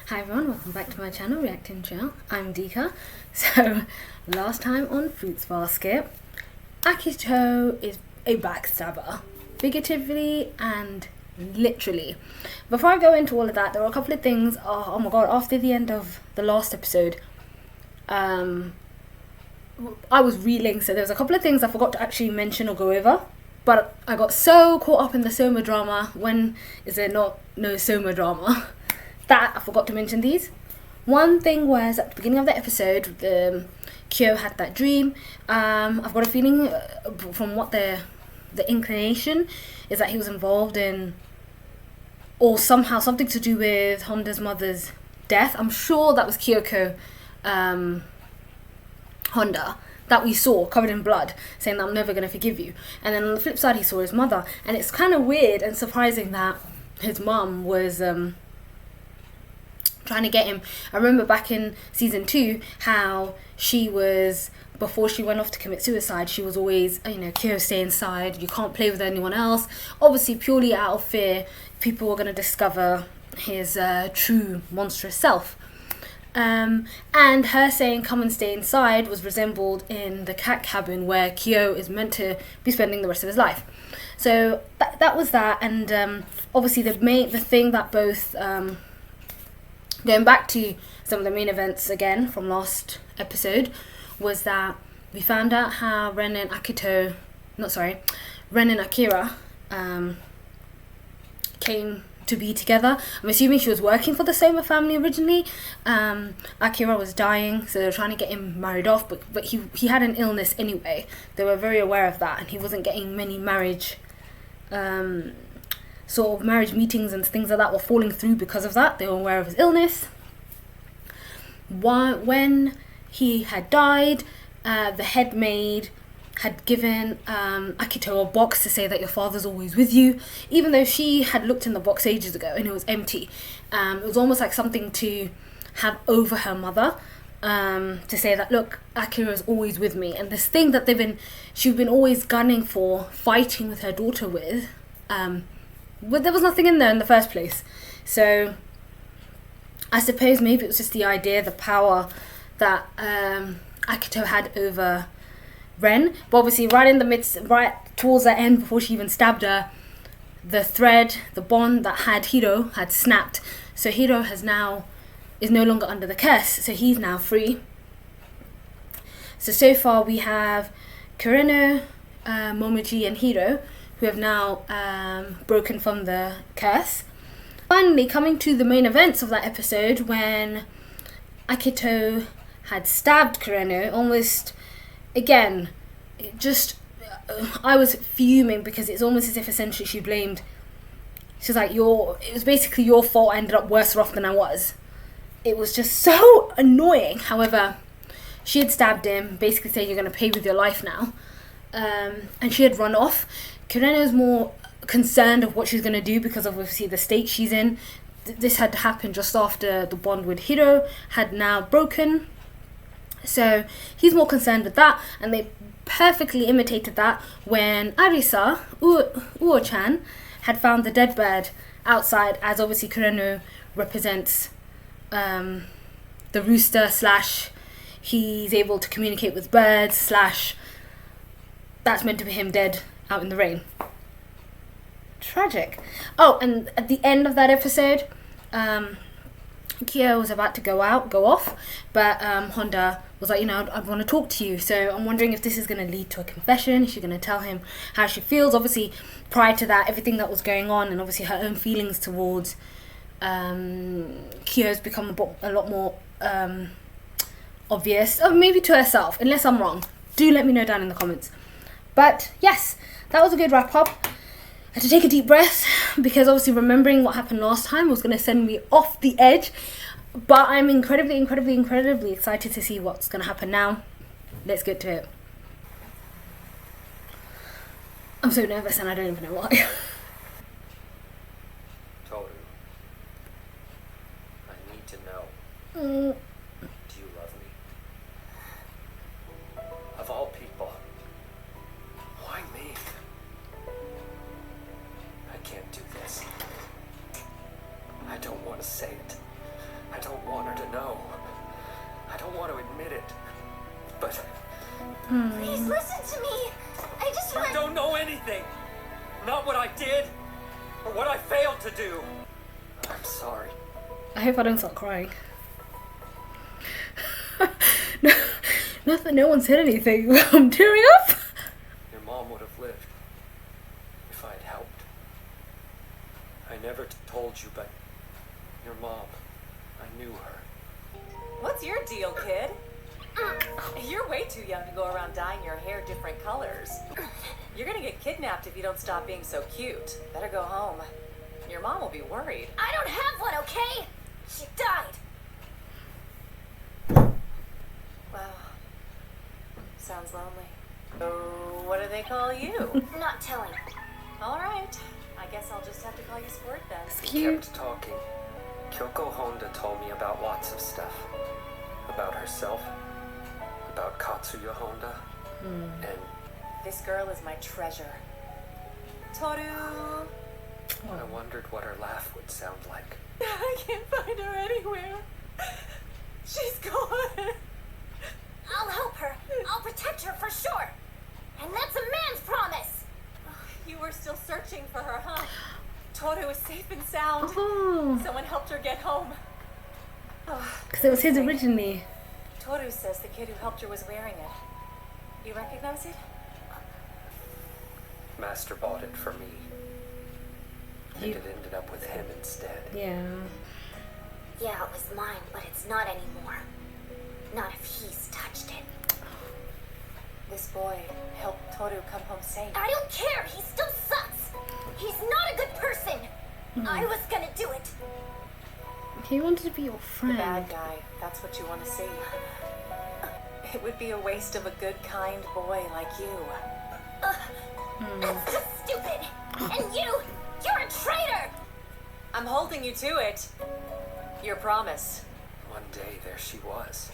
Hi everyone, welcome back to my channel, Reacting Channel. I'm Dika. So, last time on Fruits Basket, Akito is a backstabber, figuratively and literally. Before I go into all of that, there were a couple of things, oh my god, after the end of the last episode, I was reeling, so there was a couple of things I forgot to actually mention or go over. But I got so caught up in the Soma drama. When is there no Soma drama? That I forgot to mention these. One thing was at the beginning of the episode, Kyo had that dream. I've got a feeling from what the inclination is that he was involved in, or somehow something to do with Honda's mother's death. I'm sure that was Kyoko Honda that we saw covered in blood, saying that I'm never going to forgive you. And then on the flip side, he saw his mother. And it's kind of weird and surprising that his mum was trying to get him. I remember back in season 2 how she was, before she went off to commit suicide, she was always, Kyo, stay inside, you can't play with anyone else. Obviously purely out of fear people were going to discover his true monstrous self. And her saying come and stay inside was resembled in the cat cabin where Kyo is meant to be spending the rest of his life. So that was that. And obviously the thing that both going back to some of the main events again from last episode was that we found out how Ren and Akira came to be together. I'm assuming she was working for the Soma family originally. Akira was dying, so they were trying to get him married off, but he had an illness anyway. They were very aware of that, and he wasn't getting many marriage sort of marriage meetings and things like that were falling through because of that. They were aware of his illness. When he had died, the head maid had given Akito a box to say that your father's always with you, even though she had looked in the box ages ago and it was empty. It was almost like something to have over her mother, to say that, look, Akira is always with me. And this thing that she'd been always gunning for, fighting with her daughter with, but there was nothing in there in the first place. So I suppose maybe it was just the idea, the power that Akito had over Ren. But obviously right towards the end, before she even stabbed her, the thread, the bond that had Hiro had snapped. So Hiro is no longer under the curse, so he's now free. So far we have Kureno, Momoji and Hiro, who have now broken from the curse. Finally, coming to the main events of that episode, when Akito had stabbed Kureno, almost, again, I was fuming because it's almost as if essentially she blamed, she's like, it was basically your fault, I ended up worse off than I was. It was just so annoying. However, she had stabbed him, basically saying you're going to pay with your life now. And she had run off. Kureno's more concerned of what she's going to do because of obviously the state she's in. This had happened just after the bond with Hiro had now broken. So he's more concerned with that, and they perfectly imitated that when Arisa, Uo-chan, had found the dead bird outside, as obviously Kureno represents the rooster / he's able to communicate with birds / that's meant to be him dead out in the rain. Tragic. Oh, and at the end of that episode, Kyo was about to go off, but Honda was like, I want to talk to you. So I'm wondering if this is going to lead to a confession. Is she going to tell him how she feels? Obviously, prior to that, everything that was going on, and obviously her own feelings towards Kyo's become a lot more obvious, or maybe to herself, unless I'm wrong. Do let me know down in the comments. But yes, that was a good wrap up. I had to take a deep breath because obviously remembering what happened last time was going to send me off the edge. But I'm incredibly excited to see what's going to happen now. Let's get to it. I'm so nervous and I don't even know why. Tohru, I need to know. Do you love me? Of all people, why me? I can't do this. I don't want to say it. I know. I don't want to admit it. But Please listen to me. I just you want... don't know anything. Not what I did or what I failed to do. I'm sorry. I hope I don't start crying. No one said anything. I'm tearing up. Your mom would have lived if I'd helped. I never told you, but your mom, I knew her. What's your deal, kid? You're way too young to go around dyeing your hair different colors. You're gonna get kidnapped if you don't stop being so cute. Better go home. Your mom will be worried. I don't have one, okay? She died. Wow. Sounds lonely. So, what do they call you? Not telling. Alright. I guess I'll just have to call you Squirt then. It's We cute. kept talking. Kyoko Honda told me about lots of stuff. About herself. About Katsuya Honda. And This girl is my treasure. Tohru! I wondered what her laugh would sound like. I can't find her anywhere. She's gone. I'll help her. I'll protect her for sure. And that's a man's promise. You were still searching for her, huh? Tohru is safe and sound. Oh, Someone helped her get home. because it was his originally. Tohru says the kid who helped her was wearing it. You recognize it? Master bought it for me. And it ended up with him instead. Yeah. Yeah, it was mine, but it's not anymore. Not if he's touched it. This boy helped Tohru come home safe. I don't care. He still sucks. He's not a good person. I was gonna do it. He wanted to be your The friend. bad guy, that's what you want to see. It would be a waste of a good, kind boy like you. That's just stupid. And you're a traitor. I'm holding you to it. Your promise. One day, there she was.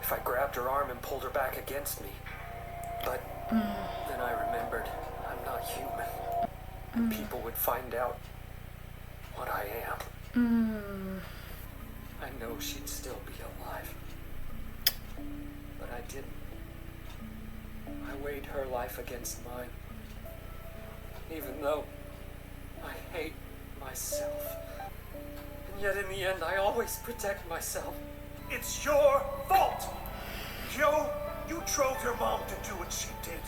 If I grabbed her arm and pulled her back against me. But then I remembered I'm not human. And people would find out what I am. I know she'd still be alive. But I didn't. I weighed her life against mine. Even though I hate myself. And yet in the end, I always protect myself. It's your fault! Joe, you drove your mom to do what she did.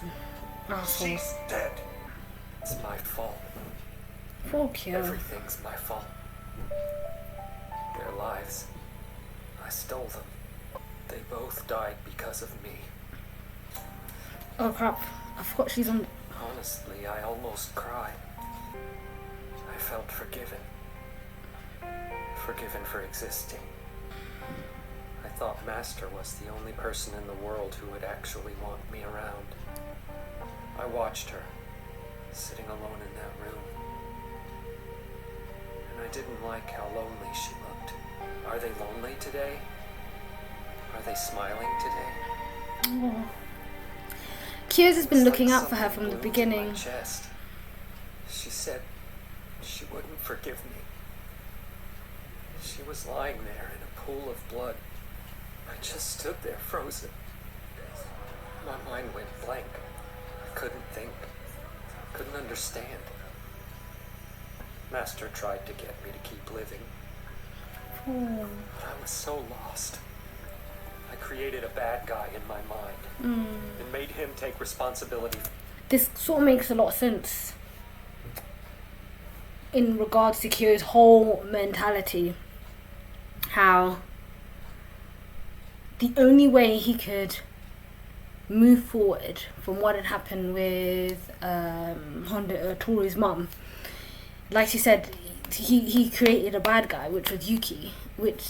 Asshole. She's dead. It's my fault. Fuck you. Everything's my fault. Their lives. I stole them. They both died because of me. Oh crap. I forgot she's on. Honestly, I almost cried. I felt forgiven. Forgiven for existing. I thought Master was the only person in the world who would actually want me around. I watched her, sitting alone in that room. And I didn't like how lonely she looked. Are they lonely today? Are they smiling today? Oh. Kyo's has been It's looking like out for her from the something glued to my beginning. chest. She said she wouldn't forgive me. She was lying there in a pool of blood. I just stood there frozen. My mind went blank. I couldn't think. Couldn't understand. Master tried to get me to keep living. Oh. But I was so lost. I created a bad guy in my mind. And made him take responsibility. This sort of makes a lot of sense in regards to Kyo's whole mentality. How the only way he could move forward from what had happened with Tohru's mum, like she said, he created a bad guy, which was Yuki, which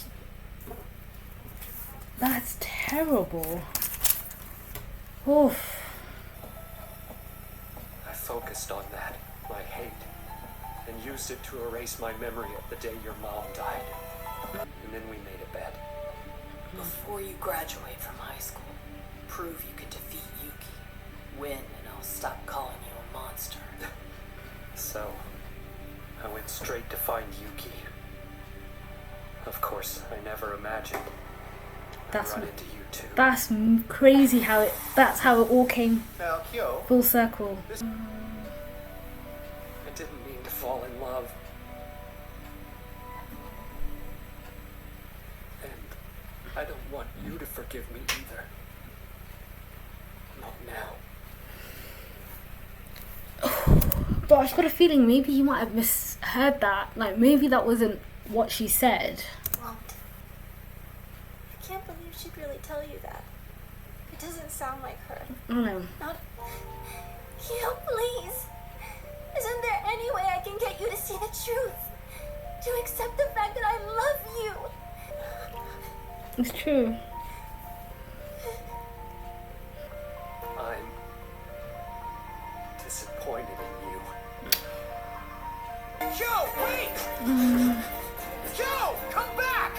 that's terrible. Oof. I focused on that, my hate, and used it to erase my memory of the day your mom died. And then we made a bet. Before you graduate from high school, prove you can defeat Yuki. Win, and I'll stop calling you a monster. So, I went straight to find Yuki. course, I never imagined That's I'd run into you too. That's crazy how that's how it all came Now, Kyo, full circle. I didn't mean to fall in love. And I don't want you to forgive me either. Not now. But I've got a feeling maybe you might have misheard that. Like, maybe that wasn't what she said. Won't. I can't believe she'd really tell you that. It doesn't sound like her. I don't know. Not. Kyo, please. Isn't there any way I can get you to see the truth? To accept the fact that I love you? It's true. I'm disappointed in you. Kyo, wait! Kyo, come back!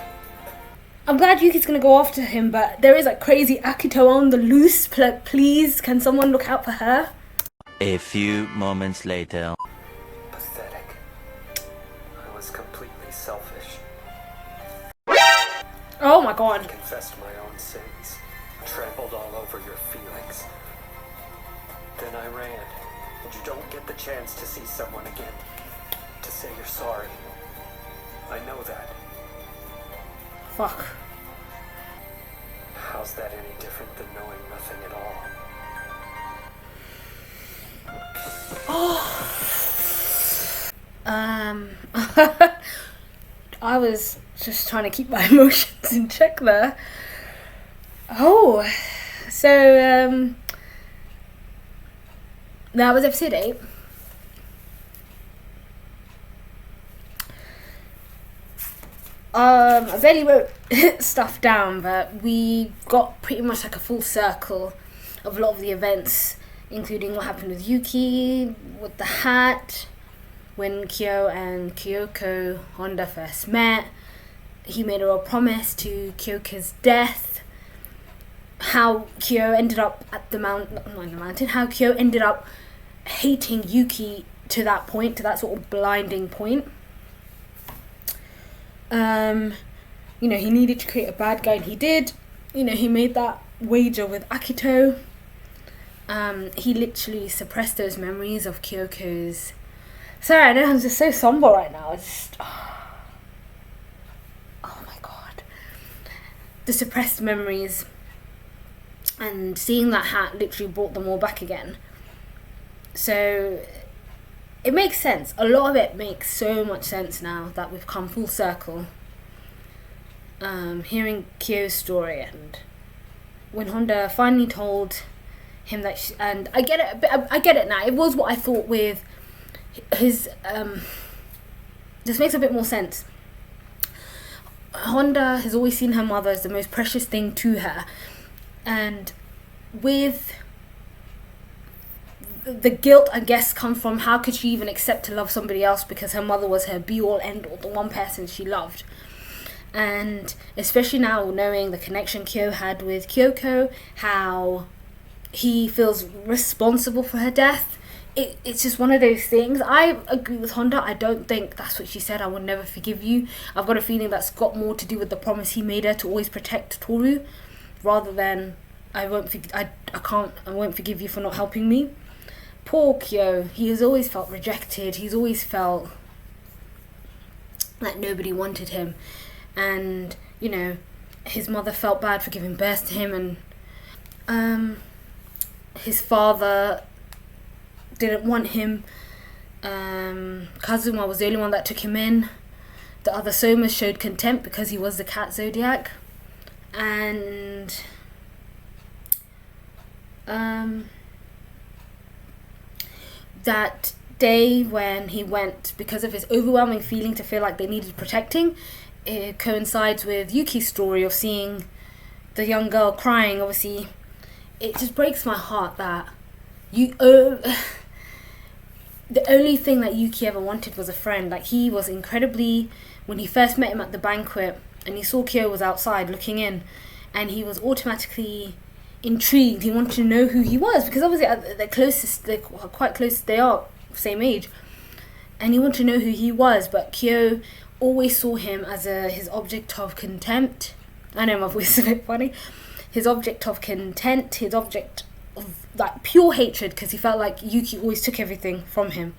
I'm glad Yuki's gonna go after him, but there is like crazy Akito on the loose. Please, can someone look out for her? A few moments later. Pathetic. I was completely selfish. Oh my god. Confessed my own sins. Trampled all over your feelings. Then I ran. And you don't get the chance to see someone again. To say you're sorry. I know that. Fuck. How's that any different than knowing nothing at all? I was just trying to keep my emotions in check there. Oh, so that was episode 8. I barely wrote stuff down, but we got pretty much like a full circle of a lot of the events, including what happened with Yuki, with the hat, when Kyo and Kyoko Honda first met. He made her a promise to Kyoko's death. How Kyo ended up at the mountain. How Kyo ended up hating Yuki to that point, to that sort of blinding point. You know, he needed to create a bad guy, and he did. You know, he made that wager with Akito. He literally suppressed those memories of Kyoko's. Sorry, I know I'm just so somber right now. It's just, oh my god, the suppressed memories, and seeing that hat literally brought them all back again. So it makes sense. A lot of it makes so much sense now that we've come full circle. Hearing Kyo's story, and when Honda finally told him that and I get it, I get it now. It was what I thought with his this makes a bit more sense. Honda has always seen her mother as the most precious thing to her, and with the guilt, I guess, comes from how could she even accept to love somebody else, because her mother was her be-all end-all, the one person she loved. And especially now, knowing the connection Kyo had with Kyoko, how he feels responsible for her death, it's just one of those things. I agree with Honda. I don't think that's what she said, I will never forgive you. I've got a feeling that's got more to do with the promise he made her to always protect Tohru, rather than I won't forgive you for not helping me. Poor Kyo, he has always felt rejected. He's always felt like nobody wanted him. And, you know, his mother felt bad for giving birth to him, and his father didn't want him. Kazuma was the only one that took him in. The other Somas showed contempt because he was the cat zodiac. And that day when he went, because of his overwhelming feeling to feel like they needed protecting, it coincides with Yuki's story of seeing the young girl crying. Obviously, it just breaks my heart that the only thing that Yuki ever wanted was a friend. Like, he was incredibly, when he first met him at the banquet and he saw Kyo was outside looking in, and he was automatically intrigued. He wanted to know who he was, because obviously they're quite close, they are same age, and he wanted to know who he was. But Kyo always saw him as his object of contempt. I know my voice is a bit funny. His object of contempt, his object of like pure hatred, because he felt like Yuki always took everything from him.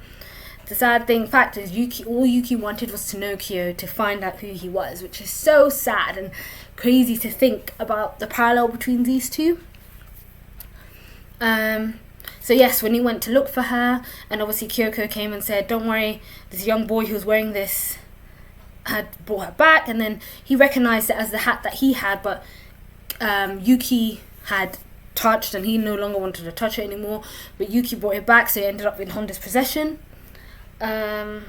The sad fact is all Yuki wanted was to know Kyo, to find out who he was, which is so sad and crazy to think about the parallel between these two. So yes, when he went to look for her, and obviously Kyoko came and said, don't worry, this young boy who was wearing this had brought her back, and then he recognized it as the hat that he had, but Yuki had touched and he no longer wanted to touch it anymore, but Yuki brought it back, so it ended up in Honda's possession. And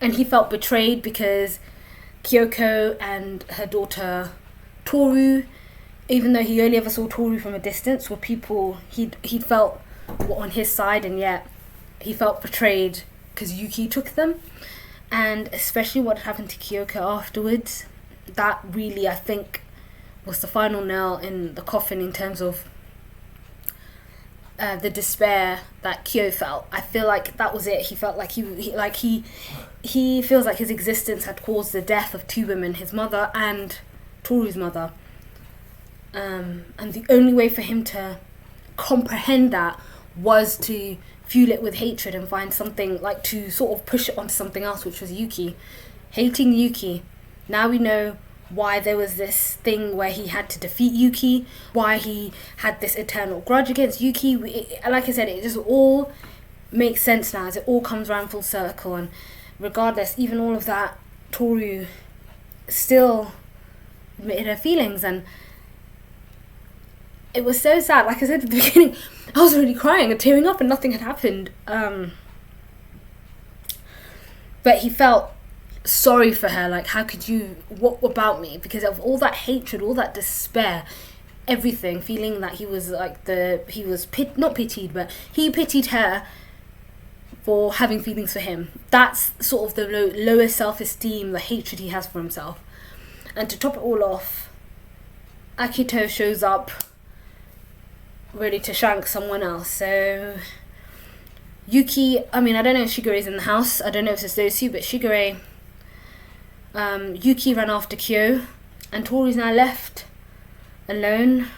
he felt betrayed because Kyoko and her daughter Tohru, even though he only ever saw Tohru from a distance, were people he felt were on his side, and yet he felt betrayed because Yuki took them. And especially what happened to Kyoko afterwards, that really, I think, was the final nail in the coffin in terms of the despair that Kyo felt. I feel like that was it. He felt like he feels like his existence had caused the death of two women, his mother and Toru's mother. And the only way for him to comprehend that was to fuel it with hatred and find something, like to sort of push it onto something else, which was Yuki. Hating Yuki. Now we know why there was this thing where he had to defeat Yuki, why he had this eternal grudge against Yuki. Like I said, it just all makes sense now as it all comes around full circle. And regardless, even all of that, Tohru still admitted her feelings, and it was so sad. Like I said at the beginning, I was already crying and tearing up and nothing had happened. But he felt sorry for her, like, how could you, what about me? Because of all that hatred, all that despair, everything, feeling that he was like not pitied, but he pitied her for having feelings for him. That's sort of the lower self-esteem, the hatred he has for himself. And to top it all off, Akito shows up ready to shank someone else. So Yuki, I mean, I don't know if Shigeru's in the house, I don't know if it's those two, but Shigure, Yuki ran after Kyo, and Toru's now left alone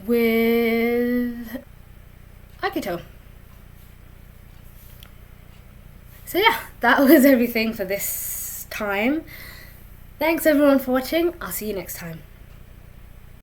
with Akito. So yeah, that was everything for this time. Thanks everyone for watching. I'll see you next time.